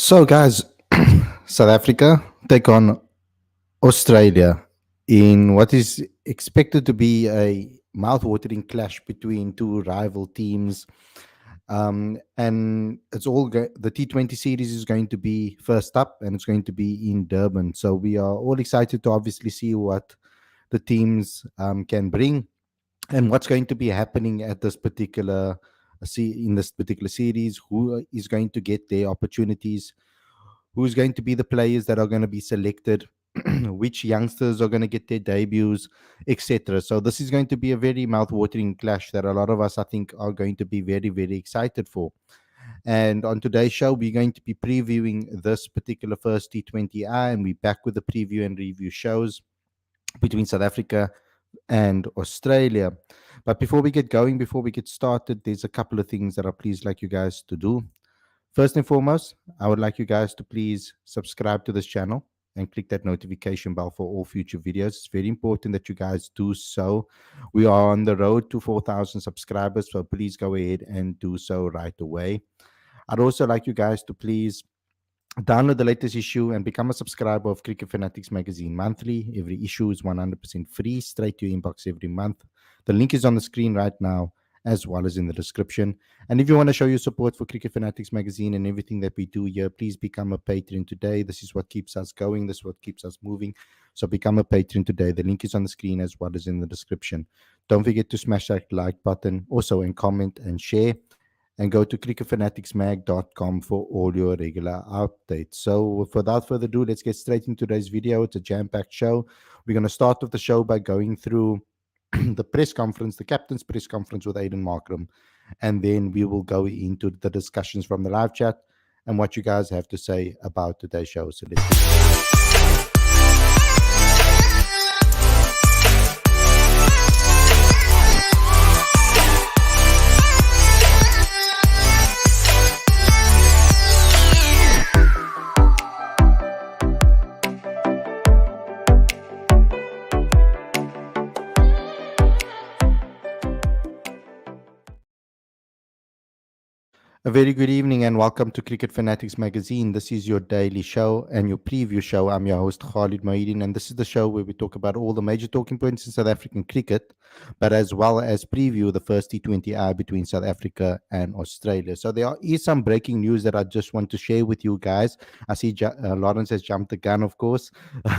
So, guys, South Africa take on Australia in what is expected to be a mouth-watering clash between two rival teams. And the T20 series is going to be first up, and it's going to be in Durban. So we are all excited to obviously see what the teams can bring and what's going to be happening at this particular in this particular series. Who is going to get their opportunities? Who's going to be the players that are going to be selected, which youngsters are going to get their debuts, etc. So this is going to be a very mouth-watering clash that a lot of us, I think, are going to be very, very excited for. And on today's show, we're going to be previewing this particular first T20I, and we're back with the preview and review shows between South Africa and Australia. But before we get going, before we get started, there's a couple of things that I please like you guys to do. First and foremost, I would like you guys to please subscribe to this channel and click that notification bell for all future videos. It's very important that you guys do so. We are on the road to 4,000 subscribers, so please go ahead and do so right away. I'd also like you guys to please download the latest issue and become a subscriber of Cricket Fanatics magazine monthly. Every issue is 100% free, straight to your inbox every month. The link is on the screen right now, as well as in the description. And if you want to show your support for Cricket Fanatics magazine and everything that we do here, please become a patron today. This is what keeps us going. This is what keeps us moving. So become a patron today. The link is on the screen as well as in the description. Don't forget to smash that like button, also and comment and share. And go to cricketfanaticsmag.com for all your regular updates. So without further ado, let's get straight into today's video. It's a jam-packed show. We're going to start off the show by going through the press conference, the captain's press conference with Aiden Markram, and then we will go into the discussions from the live chat and what you guys have to say about today's show. So let's get started. A very good evening and welcome to Cricket Fanatics magazine. This is your daily show and your preview show. I'm your host Khalid Moeedin, and this is the show where we talk about all the major talking points in South African cricket, but as well as preview the first T20I between South Africa and Australia. So there is some breaking news that I just want to share with you guys. I see Lawrence has jumped the gun, of course,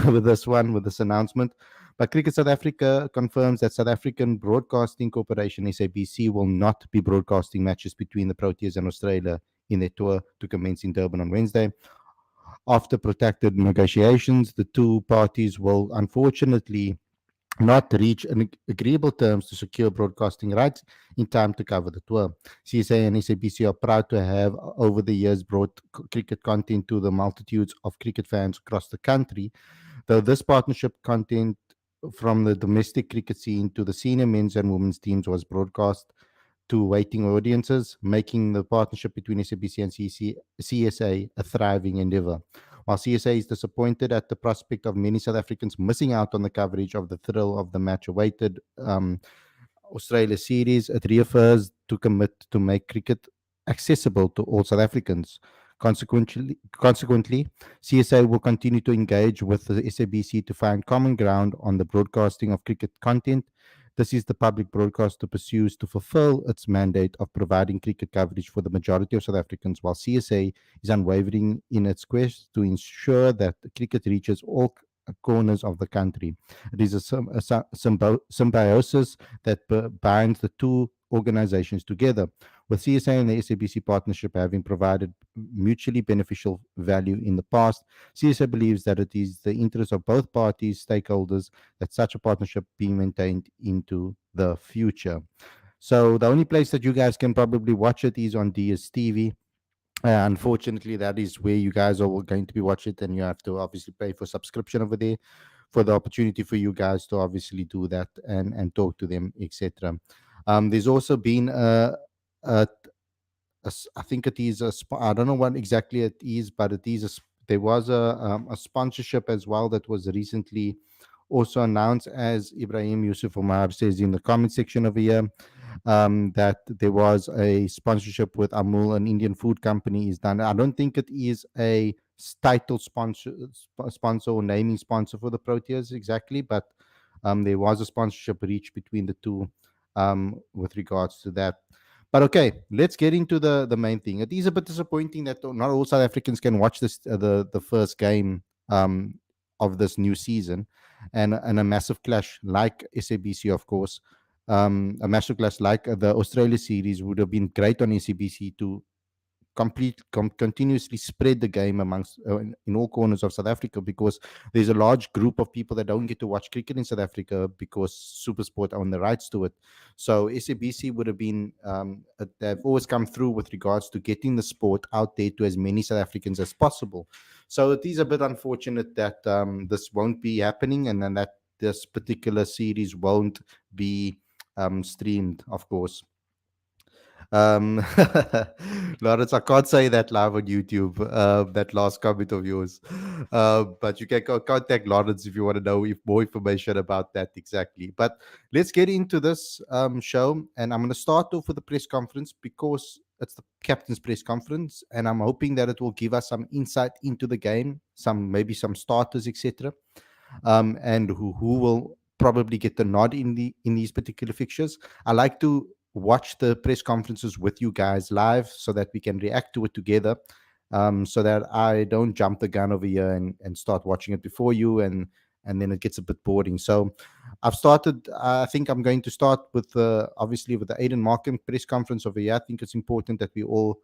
with this announcement. But Cricket South Africa confirms that South African Broadcasting Corporation, SABC, will not be broadcasting matches between the Proteas and Australia in their tour to commence in Durban on Wednesday. After protracted negotiations, the two parties will unfortunately not reach an agreeable terms to secure broadcasting rights in time to cover the tour. CSA and SABC are proud to have over the years brought cricket content to the multitudes of cricket fans across the country, though this partnership content from the domestic cricket scene to the senior men's and women's teams was broadcast to waiting audiences, making the partnership between SABC and CSA a thriving endeavor. While CSA is disappointed at the prospect of many South Africans missing out on the coverage of the thrill of the match awaited Australia series, it reaffirms to commit to make cricket accessible to all South Africans. Consequently, CSA will continue to engage with the SABC to find common ground on the broadcasting of cricket content. This is the public broadcaster pursues to fulfill its mandate of providing cricket coverage for the majority of South Africans, while CSA is unwavering in its quest to ensure that cricket reaches all corners of the country. It is a symbiosis that binds the two organizations together, with CSA and the SABC partnership having provided mutually beneficial value in the past. CSA believes that it is the interest of both parties, stakeholders, that such a partnership be maintained into the future. So the only place that you guys can probably watch it is on DSTV. Unfortunately, that is where you guys are going to be watching it, and you have to obviously pay for subscription over there for the opportunity for you guys to obviously do that and talk to them, etc. There's also been I think it is I don't know what exactly it is, but there was a sponsorship as well that was recently also announced, as Ibrahim Yusuf Omar says in the comment section over here. that there was a sponsorship with Amul, an Indian food company, is done. I don't think it is a title sponsor or naming sponsor for the Proteas exactly, but there was a sponsorship reached between the two with regards to that. But okay, let's get into the main thing. It is a bit disappointing that not all South Africans can watch this the first game of this new season, and a massive clash like SABC, of course. A massive clash like the Australia series would have been great on SABC to continuously spread the game amongst in all corners of South Africa, because there's a large group of people that don't get to watch cricket in South Africa because SuperSport own the rights to it. So SABC would have been they've always come through with regards to getting the sport out there to as many South Africans as possible. So it is a bit unfortunate that this won't be happening, and then that this particular series won't be streamed, of course. Um, Lawrence, I can't say that live on YouTube, that last comment of yours. But you can contact Lawrence if you want to know more information about that exactly. But let's get into this show. And I'm going to start off with the press conference because it's the captain's press conference. And I'm hoping that it will give us some insight into the game, maybe some starters, etc. And who will probably get the nod in these particular fixtures. I like to watch the press conferences with you guys live so that we can react to it together. So that I don't jump the gun over here and start watching it before you, and then it gets a bit boring. So I've started. I think I'm going to start with obviously with the Aiden Markram press conference over here. I think it's important that we all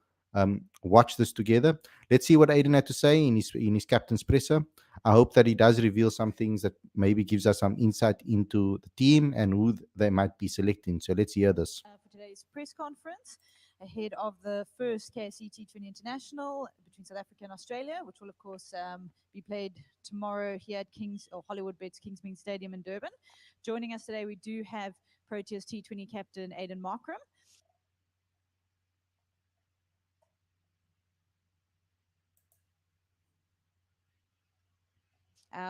watch this together. Let's see what Aiden had to say in his captain's presser. I hope that he does reveal some things that maybe gives us some insight into the team and who they might be selecting. So let's hear this. For today's press conference ahead of the first KSC T20 International between South Africa and Australia, which will of course be played tomorrow here at Hollywood Bets Kingsmead Stadium in Durban. Joining us today, we do have Proteas T20 captain Aiden Markram.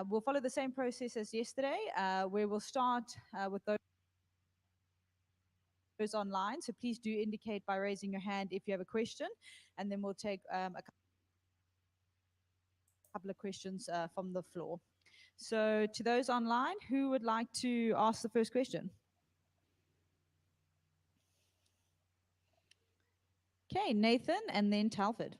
We'll follow the same process as yesterday, where we'll start with those online. So please do indicate by raising your hand if you have a question, and then we'll take a couple of questions from the floor. So to those online, who would like to ask the first question? Okay, Nathan and then Talford.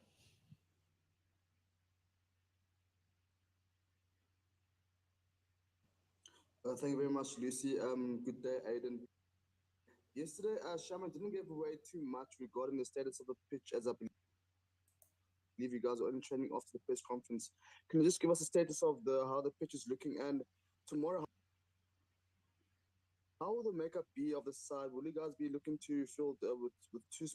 Thank you very much, Lucy. Good day, Aiden. Yesterday, Shaman didn't give away too much regarding the status of the pitch, as I believe you guys are only training after the press conference. Can you just give us a status of how the pitch is looking, and tomorrow, how will the makeup be of the side? Will you guys be looking to field with two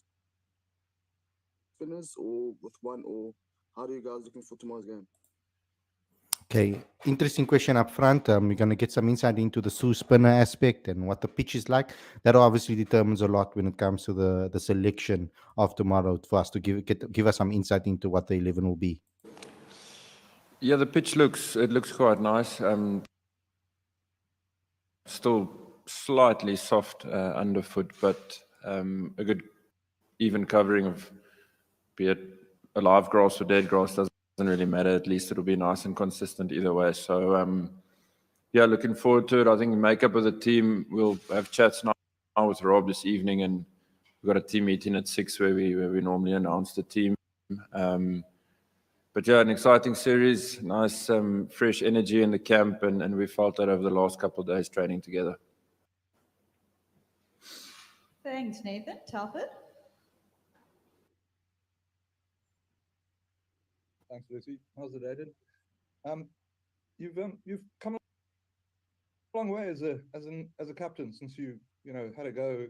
spinners or with one, or how are you guys looking for tomorrow's game? Okay, interesting question up front. We're going to get some insight into the Sue spinner aspect and what the pitch is like. That obviously determines a lot when it comes to the selection of tomorrow for us to give us some insight into what the 11 will be. Yeah, the pitch looks quite nice. Still slightly soft underfoot, but a good even covering of, be it a live grass or dead grass, doesn't really matter. At least it'll be nice and consistent either way. So yeah, looking forward to it. I think the makeup of the team, we'll have chats now with Rob this evening, and we've got a team meeting at 6 where we normally announce the team. But yeah, an exciting series, nice fresh energy in the camp, and we felt that over the last couple of days training together. Thanks, Nathan. Talford? Thanks, Lucy. How's it, Aiden? You've come a long way as a captain since you had a go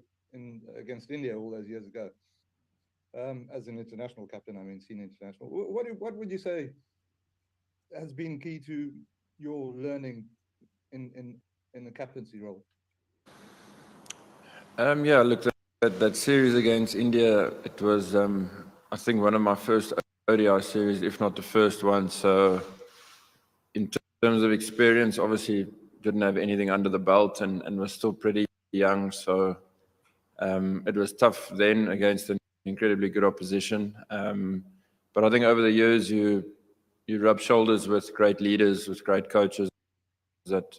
against India all those years ago. As an international captain, I mean, senior international. What would you say has been key to your learning in the captaincy role? Yeah, look, that series against India, it was I think one of my first ODI series, if not the first one. So in terms of experience, obviously didn't have anything under the belt and was still pretty young. So It was tough then against an incredibly good opposition. But I think over the years, you rub shoulders with great leaders, with great coaches that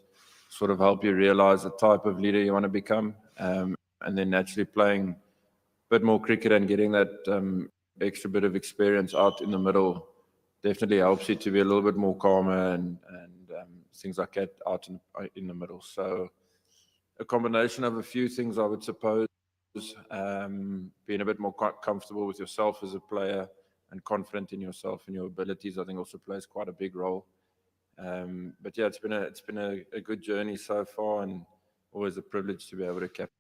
sort of help you realize the type of leader you want to become. And then naturally playing a bit more cricket and getting that extra bit of experience out in the middle definitely helps you to be a little bit more calmer and things like that out in the middle. So a combination of a few things, I would suppose. Being a bit more comfortable with yourself as a player and confident in yourself and your abilities, I think also plays quite a big role. But yeah, it's been a good journey so far, and always a privilege to be able to captain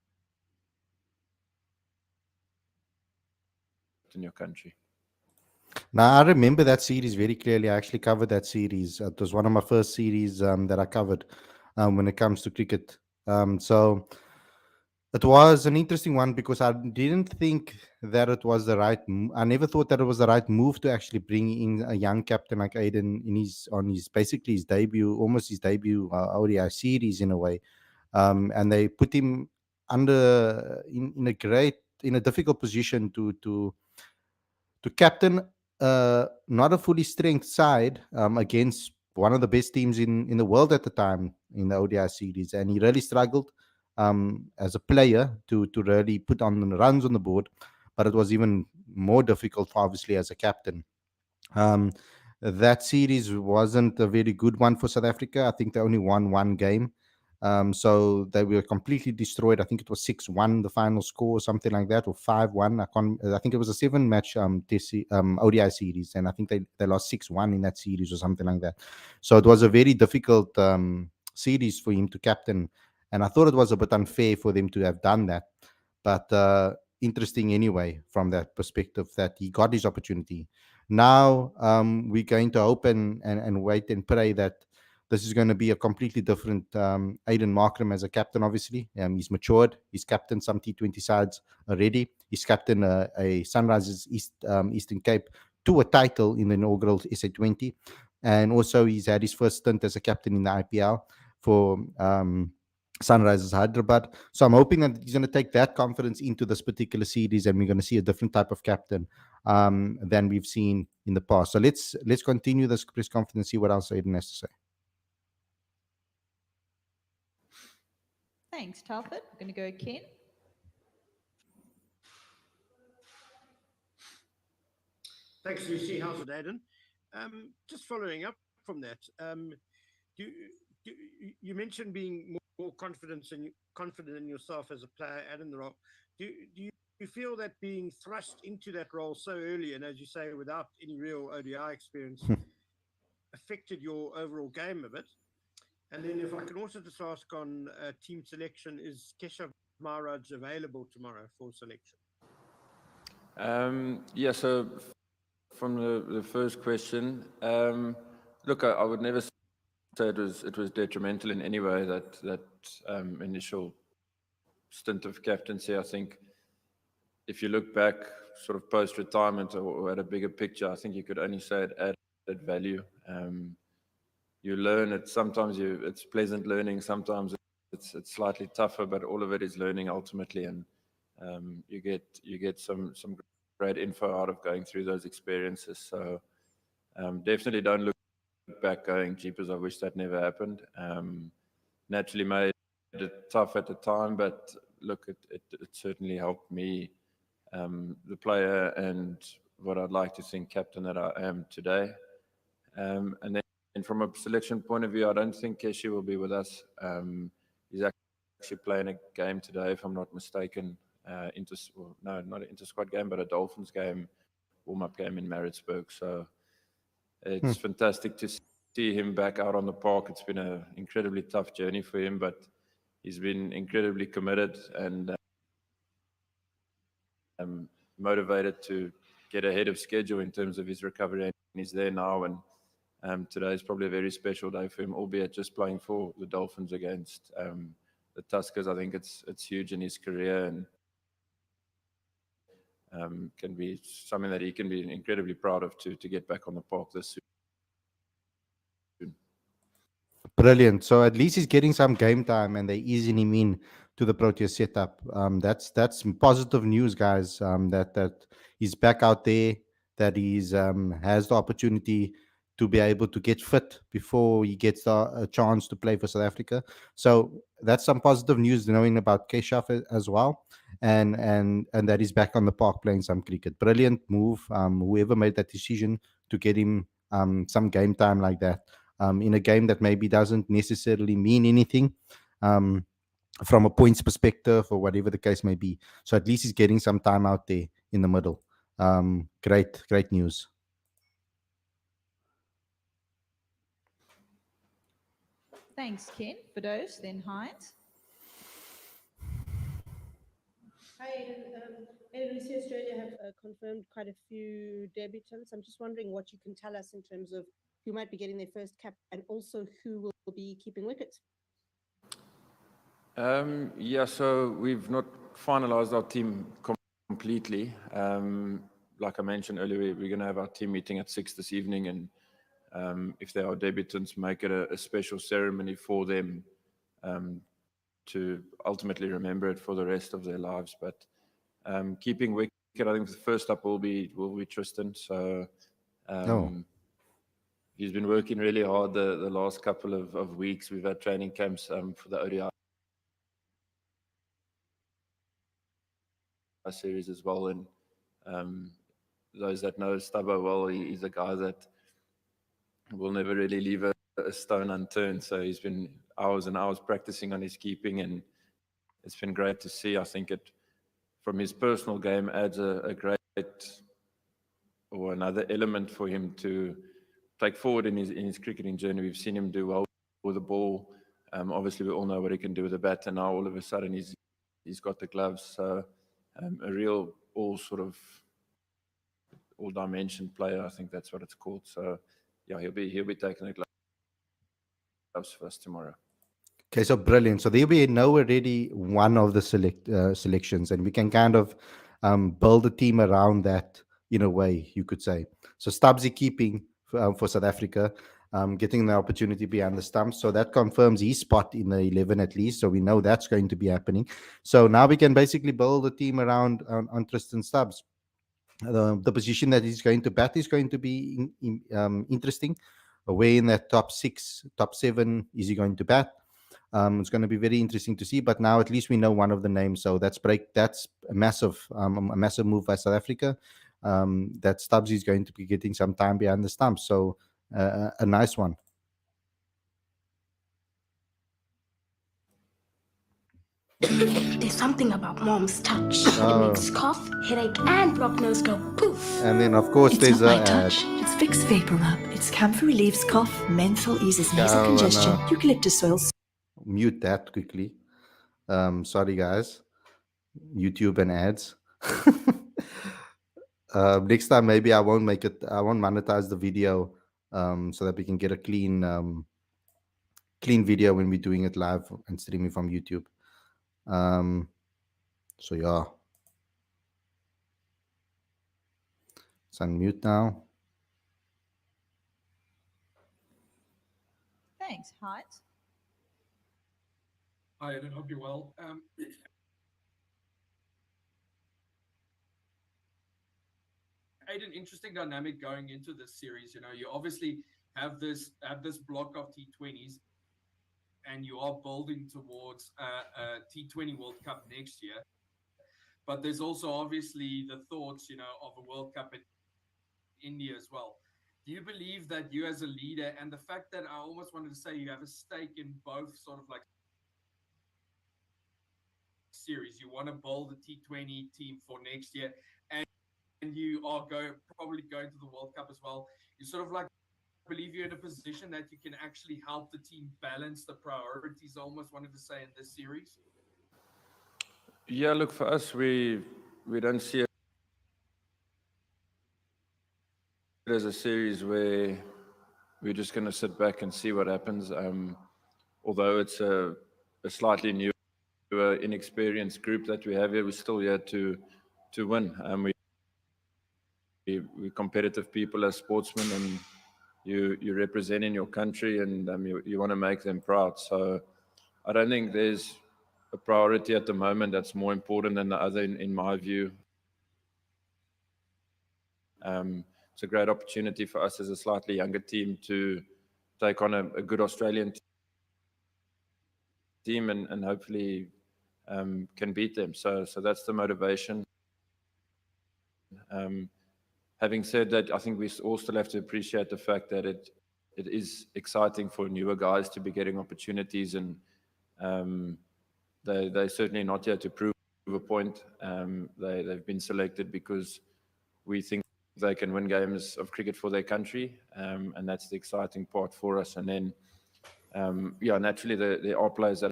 your country. Now, I remember that series very clearly. I actually covered that series. It was one of my first series that I covered when it comes to cricket. So it was an interesting one because I didn't think that it was the right. I never thought that it was the right move to actually bring in a young captain like Aiden in his basically his debut, almost his debut ODI series in a way. And they put him in a difficult position to captain not a fully strength side against one of the best teams in the world at the time in the ODI series, and he really struggled as a player to really put on the runs on the board, but it was even more difficult, obviously, as a captain. Um, that series wasn't a very good one for South Africa. I think they only won one game. So they were completely destroyed. I think it was 6-1, the final score, or something like that, or 5-1. I think it was a 7-match ODI series, and I think they lost 6-1 in that series or something like that. So it was a very difficult series for him to captain, and I thought it was a bit unfair for them to have done that. But interesting anyway, from that perspective, that he got his opportunity. Now we're going to hope and wait and pray that this is going to be a completely different Aiden Markram as a captain, obviously. He's matured. He's captained some T20 sides already. He's captained a Sunrisers Eastern Cape to a title in the inaugural SA20. And also he's had his first stint as a captain in the IPL for Sunrisers Hyderabad. So I'm hoping that he's going to take that confidence into this particular series, and we're going to see a different type of captain than we've seen in the past. So let's continue this press conference and see what else Aiden has to say. Thanks, Telford. We're going to go Ken. Thanks, Lucy. How's it, Aiden? Just following up from that, you mentioned being more confident in yourself as a player and in the role. Do you feel that being thrust into that role so early, and as you say, without any real ODI experience, affected your overall game a bit? And then if I can also just ask on team selection, is Keshav Maharaj available tomorrow for selection? Yeah, so from the first question, look, I would never say it was detrimental in any way, that initial stint of captaincy. I think if you look back sort of post-retirement or at a bigger picture, I think you could only say it added value. You learn it. Sometimes it's pleasant learning. Sometimes it's slightly tougher, but all of it is learning ultimately. And you get some great info out of going through those experiences. So definitely don't look back going, jeepers, I wish that never happened. Naturally made it tough at the time, but look, it certainly helped me, the player, and what I'd like to think captain that I am today. And then from a selection point of view, I don't think Keshi will be with us. He's actually playing a game today, if I'm not mistaken. Not an inter-squad game, but a Dolphins game, warm-up game in Maritzburg. So it's fantastic to see him back out on the park. It's been an incredibly tough journey for him, but he's been incredibly committed and motivated to get ahead of schedule in terms of his recovery. And he's there now, and today is probably a very special day for him, albeit just playing for the Dolphins against the Tuskers. I think it's huge in his career, and can be something that he can be incredibly proud of to get back on the park this soon. Brilliant. So at least he's getting some game time, and they're easing him in to the Proteas setup. That's positive news, guys. That he's back out there, that he's has the opportunity to be able to get fit before he gets a chance to play for South Africa. So that's some positive news, knowing about Keshaf as well, and that he's back on the park playing some cricket. Brilliant move. Whoever made that decision to get him some game time like that, in a game that maybe doesn't necessarily mean anything. From a points perspective or whatever the case may be. So at least he's getting some time out there in the middle. Great news. Thanks, Ken, for those. Then Heinz. Hi, Aiden. Aiden, we see Australia have confirmed quite a few debutants. I'm just wondering what you can tell us in terms of who might be getting their first cap and also who will be keeping wickets. Yeah, so we've not finalized our team completely. Like I mentioned earlier, we're going to have our team meeting at 6 this evening, and if there are debutants, make it a special ceremony for them to ultimately remember it for the rest of their lives. But keeping wicket, I think the first up will be Tristan. So he's been working really hard the last couple of weeks. We've had training camps for the ODI series as well, and those that know Stubbo well, he's a guy that will never really leave a stone unturned. So he's been hours and hours practicing on his keeping, and it's been great to see. I think it, from his personal game, adds a great or another element for him to take forward in his cricketing journey. We've seen him do well with the ball. Obviously, we all know what he can do with the bat, and now all of a sudden he's got the gloves. So a real all dimension player. I think that's what it's called. So yeah, he'll be taking the gloves for us tomorrow. Okay, so brilliant. So there'll be now already one of the selections, and we can kind of build a team around that in a way, you could say. So Stubbsy keeping for South Africa, getting the opportunity behind the stumps. So that confirms his spot in the 11 at least. So we know that's going to be happening. So now we can basically build a team around on Tristan Stubbs. The position that he's going to bat is going to be interesting. Where in that top 6, top 7 is he going to bat? It's going to be very interesting to see. But now at least we know one of the names. So that's a massive move by South Africa. That Stubbs is going to be getting some time behind the stumps. So a nice one. There's something about mom's touch. It makes cough, headache, and blocked nose go poof. And then, of course, It's there's not a my touch. It's Vicks Vapor Rub. It's camphor relieves cough, menthol eases nasal congestion, eucalyptus oils. Mute that quickly. Sorry, guys. YouTube and ads. Next time, maybe I won't monetize the video, so that we can get a clean video when we're doing it live and streaming from YouTube. So yeah, it's unmute now. Thanks, Heinz. Hi, I hope you're well. Aiden, interesting dynamic going into this series. You know, you obviously have this block of T20s, and you are building towards a T20 World Cup next year. But there's also obviously the thoughts, you know, of a World Cup in India as well. Do you believe that you as a leader, and the fact that I almost wanted to say you have a stake in both sort of like series, you want to build a T20 team for next year, and you are probably going to the World Cup as well, you sort of like believe you're in a position that you can actually help the team balance the priorities, I almost wanted to say, in this series? Yeah, look, for us, we don't see it as a series where we're just going to sit back and see what happens. Although it's a slightly newer, inexperienced group that we have here, we're still here to win. We're competitive people as sportsmen, and you're representing your country, and you want to make them proud. So I don't think there's a priority at the moment that's more important than the other, in my view. It's a great opportunity for us as a slightly younger team to take on a good Australian team and hopefully can beat them. So that's the motivation. Having said that, I think we all still have to appreciate the fact that it is exciting for newer guys to be getting opportunities, and they're certainly not here to prove a point. They've been selected because we think they can win games of cricket for their country, and that's the exciting part for us. And then, naturally, there are players that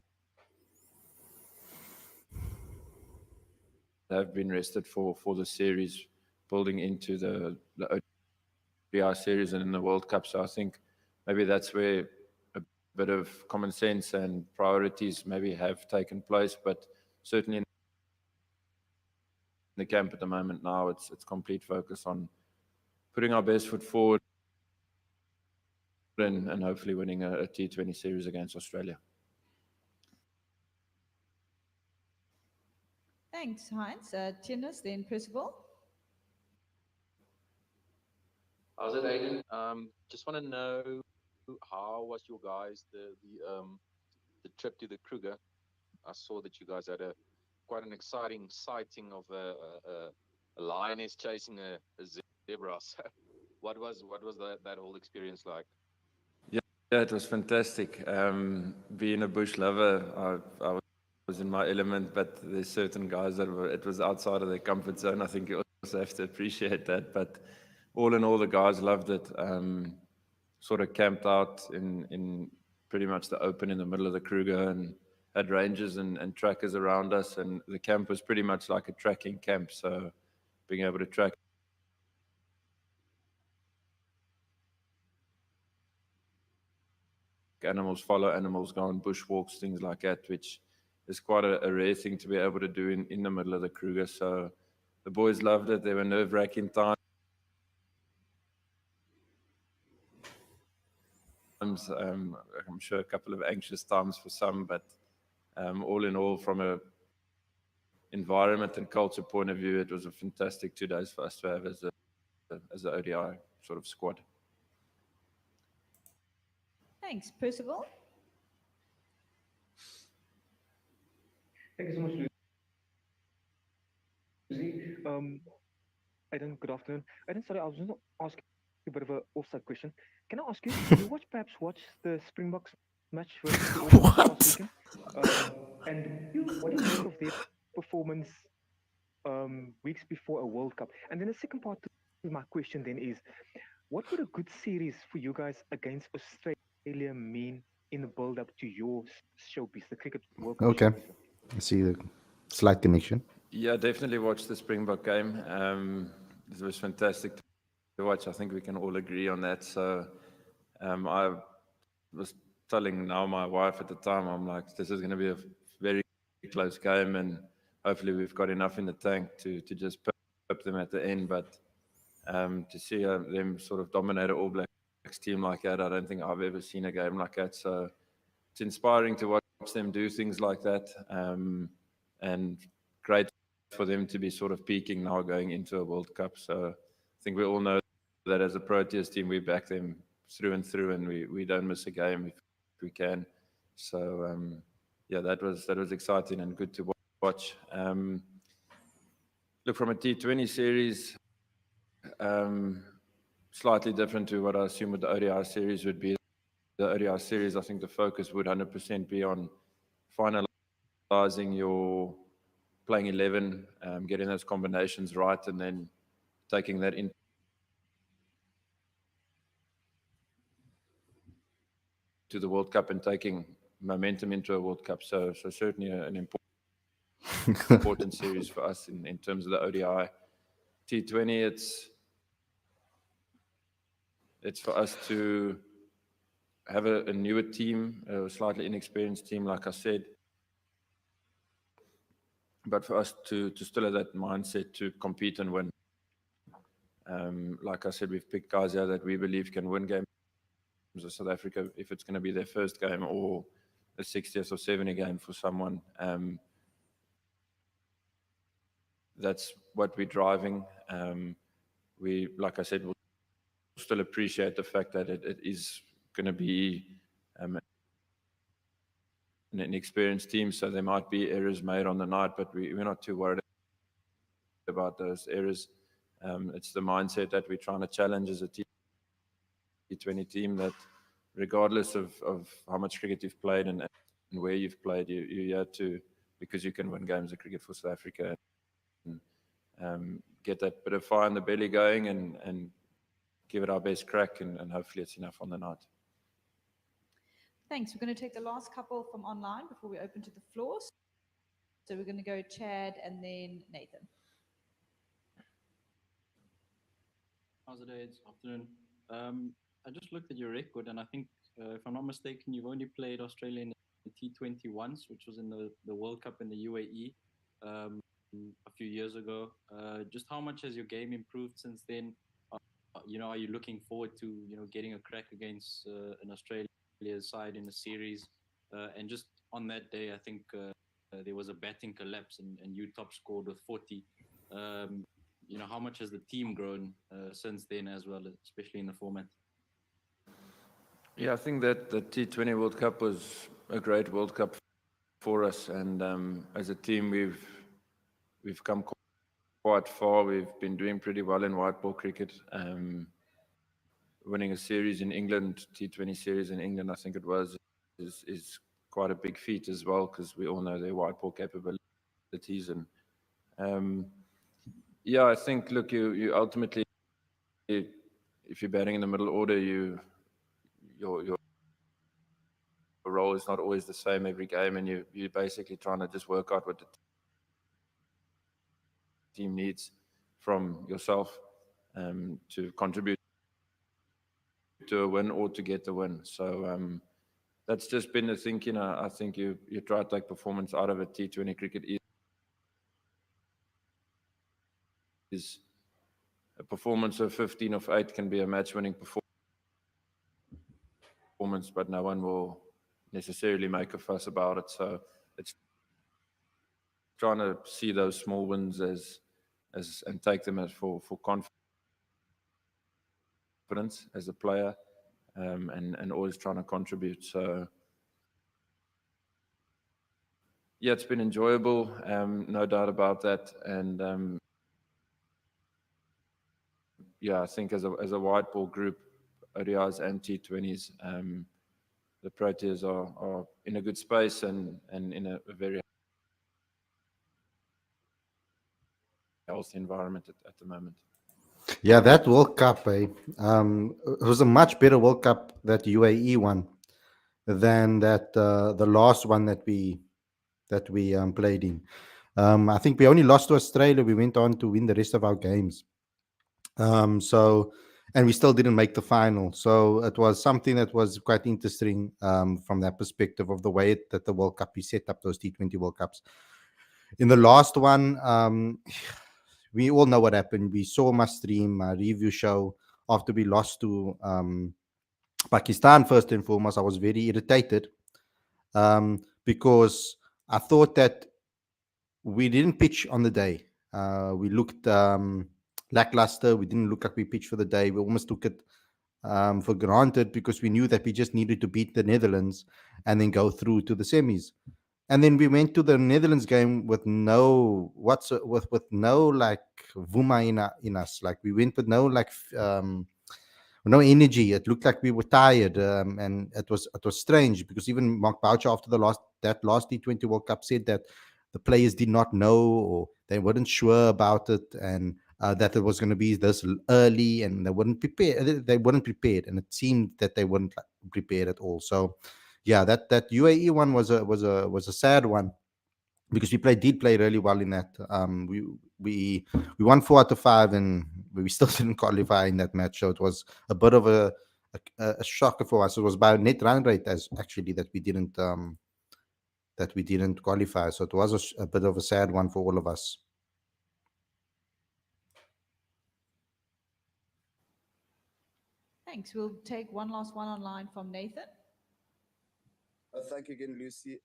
have been rested for the series, building into the ODI series and in the World Cup. So I think maybe that's where a bit of common sense and priorities maybe have taken place, but certainly in the camp at the moment now, it's complete focus on putting our best foot forward and hopefully winning a T20 series against Australia. Thanks, Heinz. Tinus, then Percival. How's it, Aiden? Just want to know, how was your guys the trip to the Kruger? I saw that you guys had quite an exciting sighting of a lioness chasing a zebra. So what was that whole experience like? Yeah, it was fantastic. Being a bush lover, I was in my element, but there's certain guys that it was outside of their comfort zone. I think you also have to appreciate that. But all in all, the guys loved it. Sort of camped out in pretty much the open in the middle of the Kruger and had rangers and trackers around us. And the camp was pretty much like a tracking camp. So being able to track animals, follow animals, go on bushwalks, things like that, which is quite a rare thing to be able to do in the middle of the Kruger. So the boys loved it. They were nerve-wracking times. I'm sure a couple of anxious times for some, but all in all, from a environment and culture point of view, it was a fantastic 2 days for us to have as a ODI sort of squad. Thanks, Percival. Thank you so much, Lucy. Aiden, good afternoon. Aiden, sorry, I was going to ask you a bit of an offside question. Can I ask you, did you perhaps watch the Springboks match versus the All Blacks last weekend? And what do you make of their performance weeks before a World Cup? And then the second part to my question then is, what would a good series for you guys against Australia mean in the build-up to your showpiece, the Cricket World Cup? Okay, showpiece? I see the slight connection. Yeah, definitely watched the Springbok game. It was fantastic to watch. I think we can all agree on that. So I was telling now my wife at the time, I'm like, this is going to be a very close game, and hopefully we've got enough in the tank to just pip them at the end. But to see them sort of dominate an All Blacks team like that, I don't think I've ever seen a game like that. So it's inspiring to watch them do things like that, and great for them to be sort of peaking now going into a World Cup. So I think we all know that as a Proteas team, we back them through and through, and we don't miss a game if we can. So yeah, that was exciting and good to watch. Look, from a T20 series, slightly different to what I assume what the ODI series would be. The ODI series, I think the focus would 100% be on finalizing your playing 11, getting those combinations right, and then taking that into the World Cup and taking momentum into a World Cup. So certainly an important series for us in terms of the ODI. T20, it's for us to have a newer team, a slightly inexperienced team, like I said, but for us to still have that mindset to compete and win. Like I said, we've picked guys here that we believe can win games of South Africa if it's going to be their first game, or a 60th or 70 game for someone. That's what we're driving. We, like I said, will still appreciate the fact that it is going to be an experienced team, so there might be errors made on the night, but we're not too worried about those errors. It's the mindset that we're trying to challenge as a T20 team, that regardless of how much cricket you've played and where you've played, you're here to, because you can win games of cricket for South Africa, and get that bit of fire in the belly going and give it our best crack, and hopefully it's enough on the night. Thanks. We're going to take the last couple from online before we open to the floor. So we're going to go Chad and then Nathan. How's it, Ed? Afternoon. I just looked at your record, and I think, if I'm not mistaken, you've only played Australia in the T20 once, which was in the World Cup in the UAE a few years ago. Just how much has your game improved since then? Are you looking forward to getting a crack against an Australia side in a series? And just on that day, I think there was a batting collapse, and you top scored with 40. How much has the team grown since then as well, especially in the format? Yeah, I think that the T20 World Cup was a great World Cup for us, and as a team, we've come quite far. We've been doing pretty well in white ball cricket. Winning a series in England, T20 series in England, I think it was, is quite a big feat as well, because we all know their white ball capabilities. And yeah, I think, look, you ultimately, if you're batting in the middle order, your role is not always the same every game, and you're basically trying to just work out what the team needs from yourself to contribute to a win or to get the win. So that's just been the thinking. I think you try to take performance out of it. T20 cricket is a performance of 15 of 8 can be a match-winning performance, but no one will necessarily make a fuss about it. So it's trying to see those small wins as and take them as for confidence as a player, and always trying to contribute. So yeah, it's been enjoyable, no doubt about that. And yeah, I think as a white ball group, ODIs and T20s, the Proteas are in a good space and in a very healthy environment at the moment. Yeah, that World Cup, it was a much better World Cup, that UAE one, than that the last one that we played in. I think we only lost to Australia. We went on to win the rest of our games. And we still didn't make the final. So it was something that was quite interesting from that perspective of the way that the World Cup, we set up those T20 World Cups. In the last one, we all know what happened. We saw my stream, my review show, after we lost to Pakistan. First and foremost, I was very irritated because I thought that we didn't pitch on the day. We looked lackluster. We didn't look like we pitched for the day. We almost took it for granted, because we knew that we just needed to beat the Netherlands and then go through to the semis. And then we went to the Netherlands game with no like vuma in us. Like, we went with no no energy. It looked like we were tired, and it was strange, because even Mark Boucher, after that last T20 World Cup, said that the players did not know, or they weren't sure about it, and that it was going to be this early, and they weren't prepared. They weren't prepared, and it seemed that they weren't prepared at all. So yeah, that UAE one was a sad one, because we did play really well in that. We won 4 out of 5, and we still didn't qualify in that match. So it was a bit of a shocker for us. It was by net run rate, as actually, that we didn't qualify. So it was a bit of a sad one for all of us. Thanks. We'll take one last one online from Nathan. Thank you again, Lucy.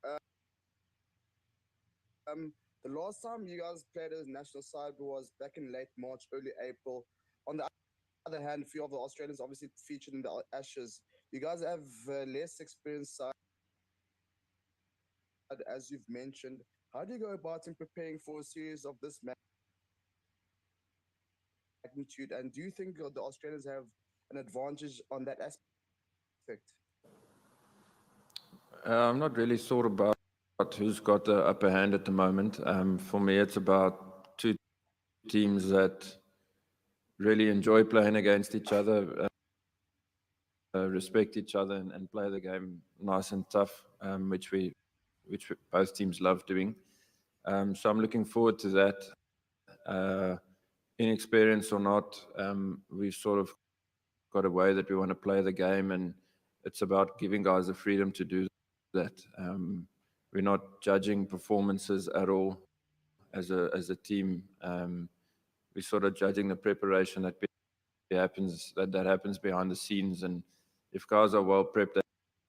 The last time you guys played as national side was back in late March, early April. On the other hand, a few of the Australians obviously featured in the Ashes. You guys have less experience side, as you've mentioned. How do you go about in preparing for a series of this magnitude? And do you think the Australians have an advantage on that aspect? I'm not really sure about who's got the upper hand at the moment. For me, it's about two teams that really enjoy playing against each other, respect each other, and play the game nice and tough, which both teams love doing. So I'm looking forward to that. Inexperience or not, we've sort of got a way that we want to play the game, and it's about giving guys the freedom to do that. We're not judging performances at all as a team. We're sort of judging the preparation that happens behind the scenes, and if guys are well prepped,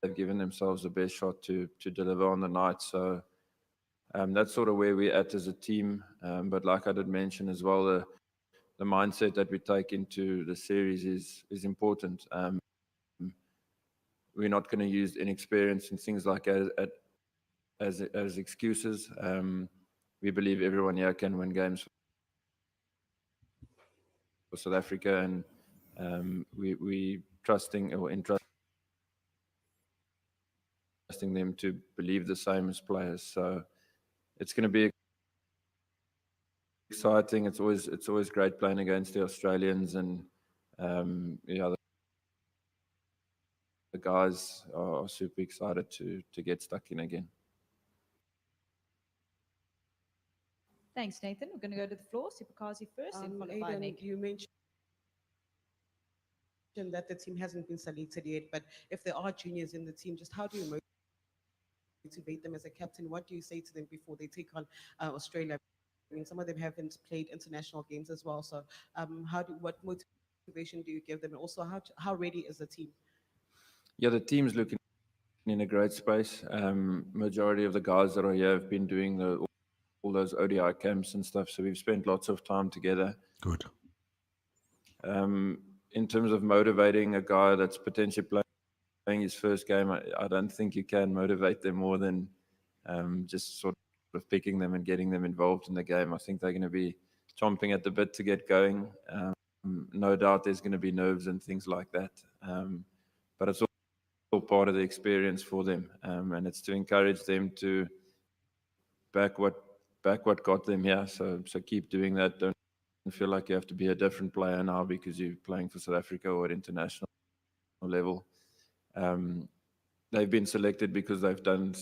they've given themselves the best shot to deliver on the night. So that's sort of where we're at as a team. But like I did mention as well, the mindset that we take into the series is important. We're not going to use inexperience and things like that as excuses. We believe everyone here can win games for South Africa, and we trusting or entrusting them to believe the same as players. So it's going to be exciting. It's always great playing against the Australians, and the guys are super excited to get stuck in again. Thanks, Nathan. We're going to go to the floor. Sipakazi first, then followed by Aiden, Nick. you mentioned that the team hasn't been selected yet, but if there are juniors in the team, just how do you motivate them as a captain? What do you say to them before they take on Australia? I mean, some of them haven't played international games as well. So, what motivation do you give them? And also, how ready is the team? Yeah, the team's looking in a great space. Majority of the guys that are here have been doing all those ODI camps and stuff, so we've spent lots of time together. Good. In terms of motivating a guy that's potentially playing his first game, I don't think you can motivate them more than just sort of picking them and getting them involved in the game. I think they're going to be chomping at the bit to get going. No doubt there's going to be nerves and things like that, but it's all part of the experience for them, and it's to encourage them to back what got them here. So keep doing that. Don't feel like you have to be a different player now because you're playing for South Africa or at international level. They've been selected because they've done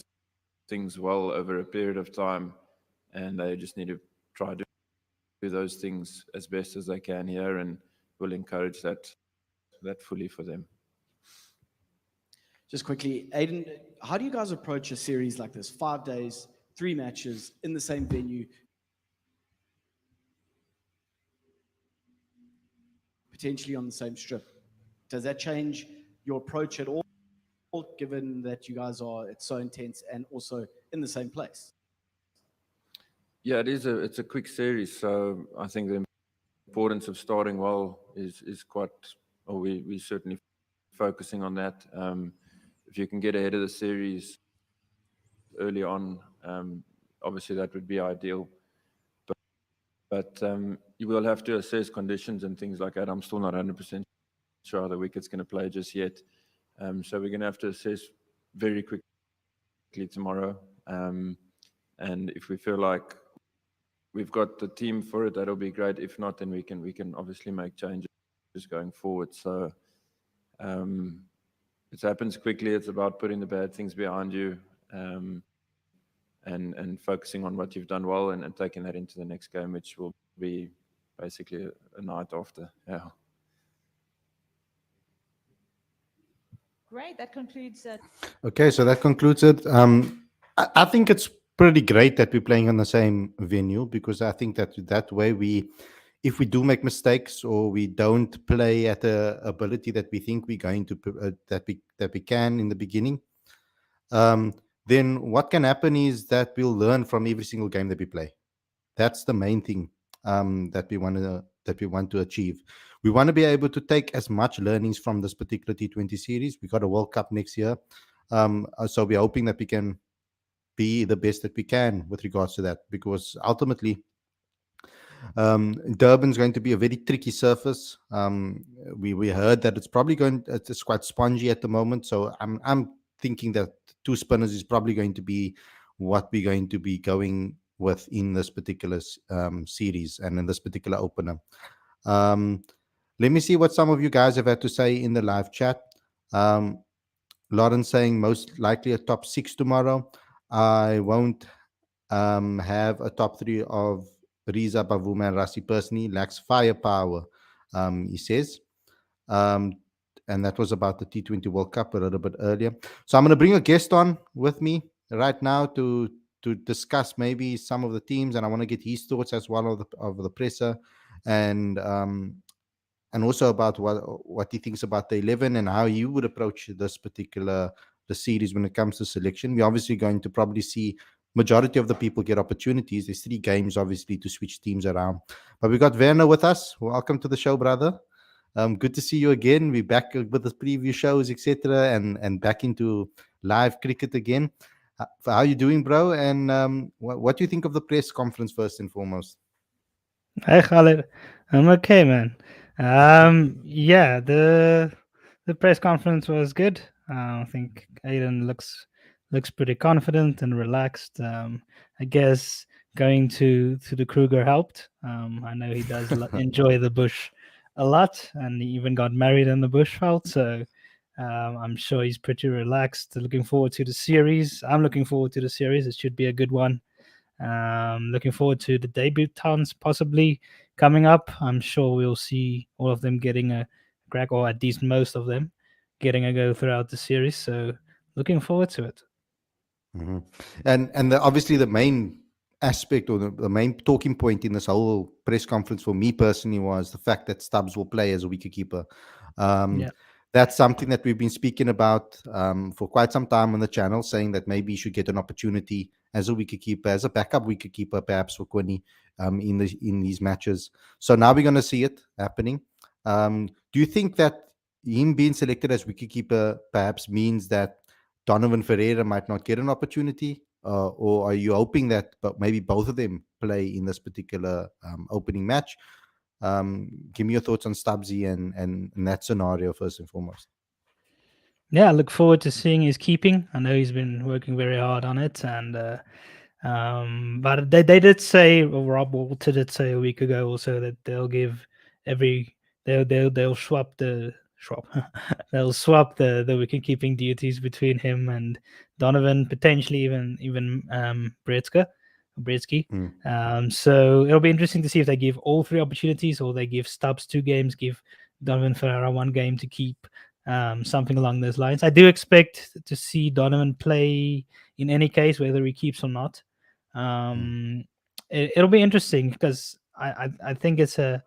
things well over a period of time, and they just need to try to do those things as best as they can here, and we'll encourage that fully for them. Just quickly, Aiden, how do you guys approach a series like this? 5 days, 3 matches in the same venue, potentially on the same strip. Does that change your approach at all, given that you guys it's so intense and also in the same place? Yeah, it's a quick series, so I think the importance of starting well is quite, or we certainly focusing on that. If you can get ahead of the series early on, obviously that would be ideal. But you will have to assess conditions and things like that. I'm still not 100% sure how the wicket's going to play just yet. So we're going to have to assess very quickly tomorrow. And if we feel like we've got the team for it, that'll be great. If not, then we can obviously make changes going forward. So it happens quickly. It's about putting the bad things behind you, and focusing on what you've done well, and taking that into the next game, which will be basically a night after. Yeah. Great. That concludes. Okay, so that concludes it. I think it's pretty great that we're playing on the same venue, because I think that way if we do make mistakes or we don't play at the ability that we think we're going to that we can in the beginning, then what can happen is that we'll learn from every single game that we play. That's the main thing that we want to achieve. We want to be able to take as much learnings from this particular T20 series. We got a World Cup next year, so we're hoping that we can be the best that we can with regards to that, because ultimately Durban's going to be a very tricky surface. We heard that it's quite spongy at the moment, so I'm thinking that two spinners is probably going to be what we're going to be going with in this particular series and in this particular opener. Let me see what some of you guys have had to say in the live chat. Lauren saying most likely a top 6 tomorrow. I won't have a top 3 of Riza, Bavuma, and Rasi personally. Lacks firepower, he says. And that was about the T20 World Cup a little bit earlier. So I'm going to bring a guest on with me right now to discuss maybe some of the teams, and I want to get his thoughts as well of the presser, and also about what he thinks about the 11 and how you would approach this particular the series when it comes to selection. We're obviously going to probably see majority of the people get opportunities. There's 3 games obviously to switch teams around, but we got Werner with us. Welcome to the show, brother. Good to see you again. We're back with the preview shows, etc., and back into live cricket again. How you doing, bro? And what do you think of the press conference first and foremost? Hi Khalid, I'm okay, man. Yeah, the press conference was good. I think Aiden looks pretty confident and relaxed. I guess going to the Kruger helped. I know he does enjoy the bush a lot, and he even got married in the bushveld. So I'm sure he's pretty relaxed. Looking forward to the series. I'm looking forward to the series. It should be a good one. Looking forward to the debutants possibly coming up. I'm sure we'll see all of them getting a crack, or at least most of them getting a go throughout the series. So looking forward to it. Mm-hmm. And obviously the main aspect or the main talking point in this whole press conference for me personally was the fact that Stubbs will play as a wicketkeeper. Yeah. That's something that we've been speaking about for quite some time on the channel, saying that maybe he should get an opportunity as a wicketkeeper, as a backup wicketkeeper, perhaps for Quinny in these matches. So now we're going to see it happening. Do you think that him being selected as wicketkeeper perhaps means that Donovan Ferreira might not get an opportunity, or are you hoping that maybe both of them play in this particular opening match? Give me your thoughts on Stubbsy and that scenario first and foremost. Yeah, I look forward to seeing his keeping. I know he's been working very hard on it, and but they did say, or Rob Walter did say a week ago also, that they'll give they'll swap they'll swap the wicket keeping duties between him and Donovan, potentially even Britsky. So it'll be interesting to see if they give all 3 opportunities, or they give Stubbs 2 games, give Donovan Ferreira 1 game to keep. Something along those lines. I do expect to see Donovan play in any case, whether he keeps or not. It'll be interesting because I think it's a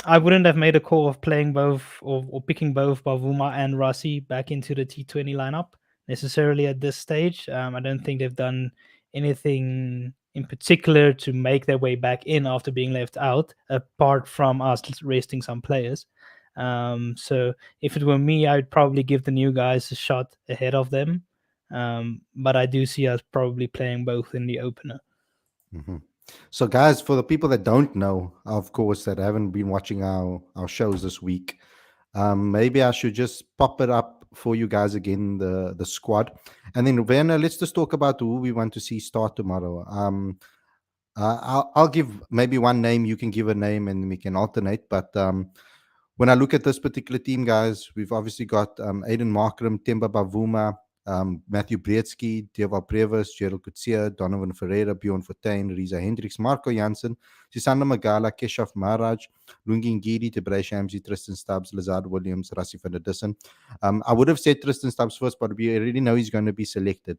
I wouldn't have made a call of playing both or picking both Bavuma and Rasi back into the T20 lineup necessarily at this stage. I don't think they've done anything in particular to make their way back in after being left out, apart from us resting some players. So if it were me, I would probably give the new guys a shot ahead of them. But I do see us probably playing both in the opener. Mm-hmm. So, guys, for the people that don't know, of course, that haven't been watching our shows this week, maybe I should just pop it up for you guys again, the squad. And then, Werner, let's just talk about who we want to see start tomorrow. I'll give maybe one name, you can give a name, and we can alternate. But when I look at this particular team, guys, we've obviously got Aiden Markram, Temba Bavuma, Matthew Bretsky, Deva Previs, Gerald Kutsia, Donovan Ferreira, Bjorn Fortuin, Riza Hendricks, Marco Jansen, Sisanda Magala, Keshav Maharaj, Lungi Ngidi, Tebre Shamsi, Tristan Stubbs, Lazard Williams, Rassi van der Dussen. I would have said Tristan Stubbs first, but we already know he's going to be selected.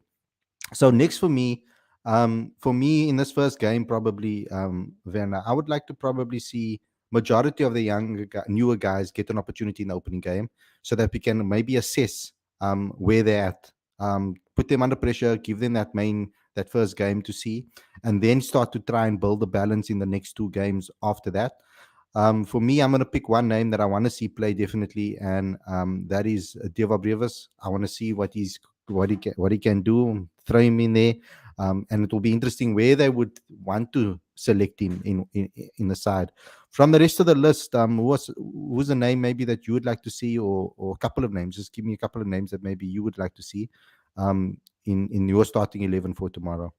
So next for me in this first game, probably Werner, I would like to probably see majority of the newer guys get an opportunity in the opening game, so that we can maybe assess where they're at. Put them under pressure, give them that first game to see, and then start to try and build the balance in the next two games after that. For me, I'm going to pick one name that I want to see play definitely, and that is Deva Brevis. I want to see what he can do. Throw him in there, and it will be interesting where they would want to select him in the side. From the rest of the list, who's a name maybe that you would like to see, or a couple of names? Just give me a couple of names that maybe you would like to see in your starting 11 for tomorrow.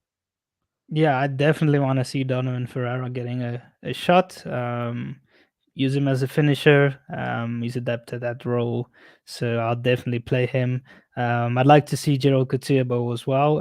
Yeah, I definitely want to see Donovan Ferrara getting a shot. Use him as a finisher. He's adept at that role, so I'll definitely play him. I'd like to see Gerald Katiabo as well.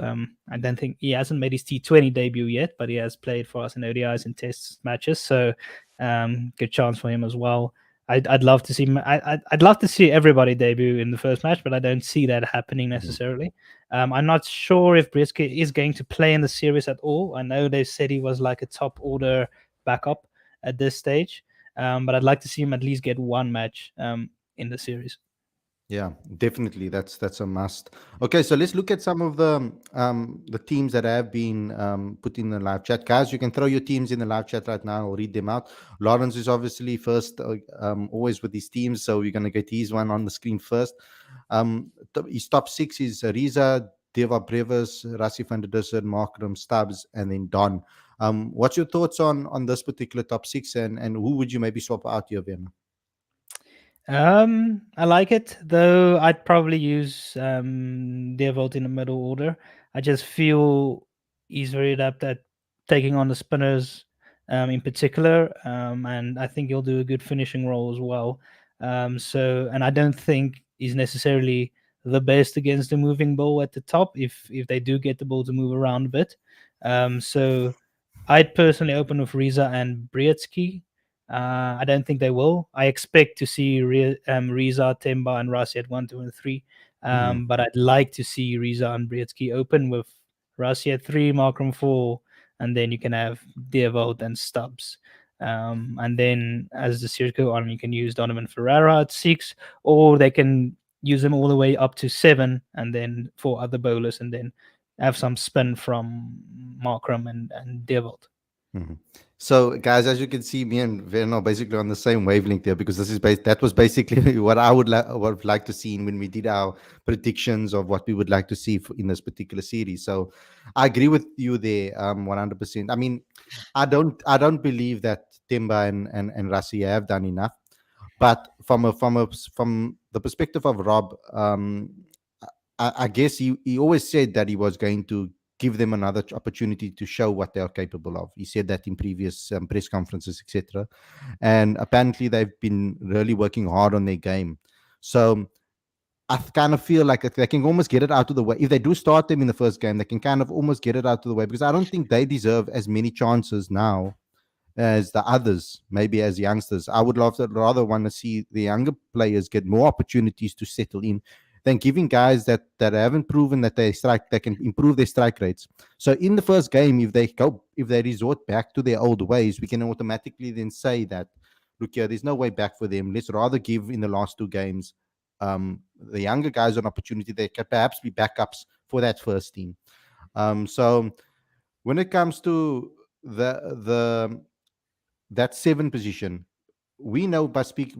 I don't think he hasn't made his T20 debut yet, but he has played for us in ODIs and Test matches, so good chance for him as well. I'd love to see I'd love to see everybody debut in the first match, but I don't see that happening necessarily. I'm not sure if Brzezinski is going to play in the series at all. I know they said he was like a top order backup at this stage, but I'd like to see him at least get one match in the series. Yeah, definitely. That's a must. Okay, so let's look at some of the teams that have been put in the live chat. Guys, you can throw your teams in the live chat right now. I'll read them out. Lawrence is obviously first, always with his teams, so we're gonna get his one on the screen first. His top six is Riza, Deva Brevis, Rassi van der Dussen, Markram, Stubbs, and then Don. What's your thoughts on this particular top six, and who would you maybe swap out here, Werner? I like it, though I'd probably use Deervold in the middle order. I just feel he's very adept at taking on the spinners in particular, and I think he'll do a good finishing role as well. And I don't think he's necessarily the best against the moving ball at the top if they do get the ball to move around a bit. So I'd personally open with Riza and Brzezinski. I don't think they will. I expect to see Riza, Temba, and Rasi at 1, 2, and 3. But I'd like to see Riza and Brzezinski open with Rasi at 3, Markram 4, and then you can have Deervold and Stubbs. And then as the series go on, you can use Donovan Ferrara at 6, or they can use them all the way up to 7, and then 4 other bowlers, and then have some spin from Markram and Deervold. So, guys, as you can see, me and Werner are basically on the same wavelength there, because that was basically what I would like to see when we did our predictions of what we would like to see in this particular series. So, I agree with you there, 100%. I mean, I don't believe that Temba and Rassi have done enough, but from the perspective of Rob, I guess he always said that he was going to give them another opportunity to show what they are capable of. He said that in previous press conferences, etc. And apparently they've been really working hard on their game. So I kind of feel like they can almost get it out of the way. If they do start them in the first game, they can kind of almost get it out of the way, because I don't think they deserve as many chances now as the others, maybe as youngsters. I would rather want to see the younger players get more opportunities to settle in than giving guys that haven't proven that they can improve their strike rates. So in the first game, if they resort back to their old ways, we can automatically then say that, look here, there's no way back for them. Let's rather give in the last two games the younger guys an opportunity. They can perhaps be backups for that first team. So when it comes to that 7 position, we know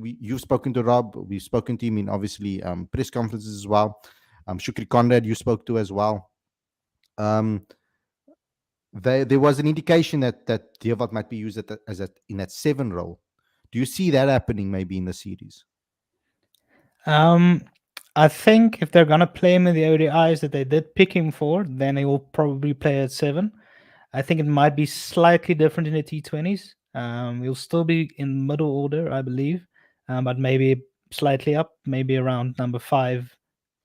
you've spoken to Rob, we've spoken to him in obviously press conferences as well. Shukri Conrad, you spoke to as well. There was an indication that Deervold might be used in that 7 role. Do you see that happening maybe in the series? I think if they're gonna play him in the ODIs that they did pick him for, then he will probably play at 7. I think it might be slightly different in the T20s. He'll still be in middle order, I believe, but maybe slightly up, maybe around number 5,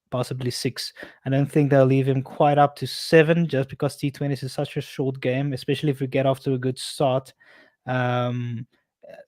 possibly 6. I don't think they'll leave him quite up to 7, just because T20s is such a short game, especially if we get off to a good start.